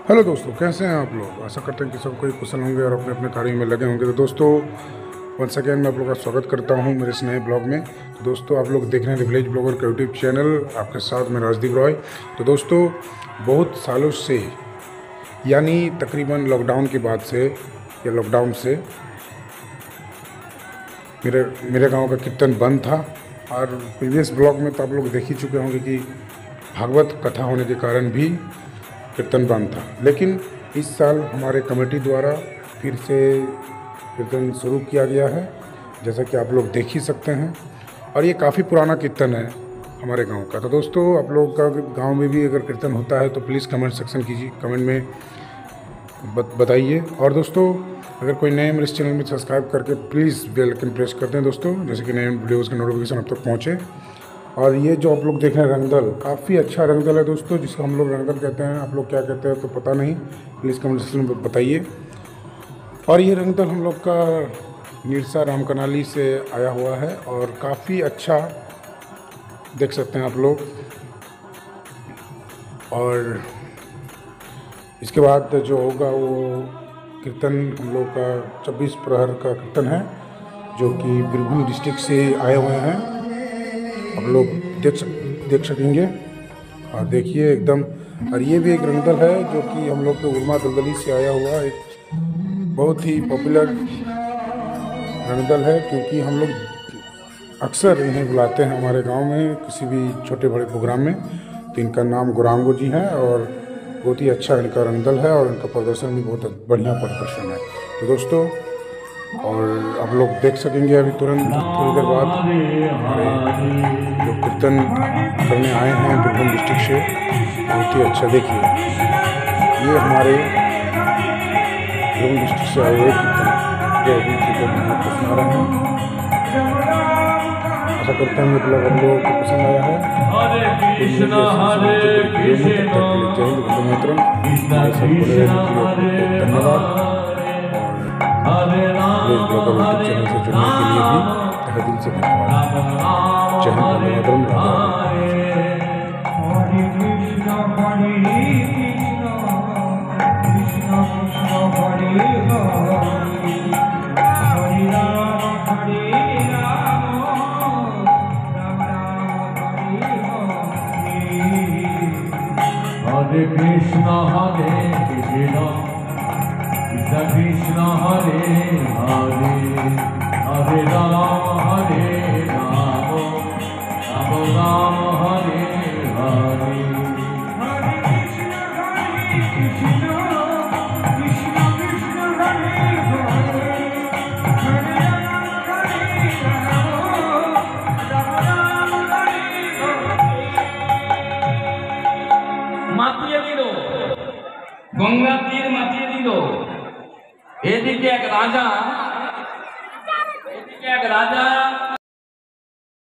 Hello दोस्तों, कैसे हैं आप लोग। आशा करते हैं कि सब कोई कुशल होंगे और अपने अपने कार्यों में लगे होंगे। तो दोस्तों, वंस अगेन मैं आप लोगों का स्वागत करता हूं मेरे इस नए ब्लॉग में। तो दोस्तों, आप लोग देख रहे हैं विलेज ब्लॉगर का यूट्यूब चैनल, आपके साथ मैं राजदीप रॉय। तो दोस्तों, बहुत सालों से, यानी तकरीबन लॉकडाउन के बाद से या लॉकडाउन से मेरे गांव का कीर्तन बंद था। और प्रीवियस ब्लॉग में तो आप लोग देख ही चुके होंगे कि भागवत कथा होने के कारण भी कीर्तन बंद था। लेकिन इस साल हमारे कमेटी द्वारा फिर से कीर्तन शुरू किया गया है, जैसा कि आप लोग देख ही सकते हैं। और ये काफ़ी पुराना कीर्तन है हमारे गांव का। तो दोस्तों, आप लोग का गांव में भी अगर कीर्तन होता है तो प्लीज़ कमेंट सेक्शन कीजिए, कमेंट में बताइए। और दोस्तों, अगर कोई नए मेरे इस चैनल में सब्सक्राइब करके प्लीज़ बेल आइकन प्रेस कर दें दोस्तों, जैसे कि नए वीडियोज़ के नोटिफिकेशन अब तक पहुँचे। और ये जो आप लोग देख रहे हैं रंगदल, काफ़ी अच्छा रंगदल है दोस्तों, जिसको हम लोग रंगदल कहते हैं। आप लोग क्या कहते हैं तो पता नहीं, प्लीज़ कमेंट सेक्शन में बताइए। और ये रंगदल हम लोग का निरसा राम कनाली से आया हुआ है और काफ़ी अच्छा देख सकते हैं आप लोग। और इसके बाद जो होगा वो कीर्तन हम लोग का 26 प्रहर का कीर्तन है, जो कि बीरभूम डिस्ट्रिक्ट से आए हुए हैं। आप लोग देख सकेंगे और देखिए एकदम। और ये भी एक रंगदल है जो कि हम लोग के उर्मा दलदली से आया हुआ एक बहुत ही पॉपुलर रंगदल है, क्योंकि हम लोग अक्सर इन्हें बुलाते हैं हमारे गांव में किसी भी छोटे बड़े प्रोग्राम में। तो इनका नाम गौरांगो जी है और बहुत ही अच्छा इनका रंगदल है और इनका प्रदर्शन भी बहुत बढ़िया प्रदर्शन है। तो दोस्तों, और आप लोग देख सकेंगे अभी तुरंत थोड़ी देर बाद हमारे जो कीर्तन करने आए हैं बीरभूम डिस्ट्रिक्ट से, बहुत ही अच्छा। देखिए, ये हमारे बीरभूम डिस्ट्रिक्ट से आए हुए कीर्तन जो अभी कीर्तन आपको सुना रहे हैं। आशा करते हैं मतलब हम लोगों को पसंद आया है। जय हिंद, वंदे मातरम। हमारे साथ बने रहने के लिए धन्यवाद। प्लीज़ ब्लॉगर यूट्यूब चैनल से जुड़ने के लिए भी तहे दिल से धन्यवाद। जय हिंद, वंदे मातरम, हरे कृष्ण कृष्ण हरे हरे, हरे राम राम राम हरे हरे। हरे कृष्ण कृष्ण कृष्ण हरे हरे, हरे राम राम हरे हरे। মাতিয়ে দিল, গঙ্গা তীর মাতিয়ে দিল। এদিকে এক রাজা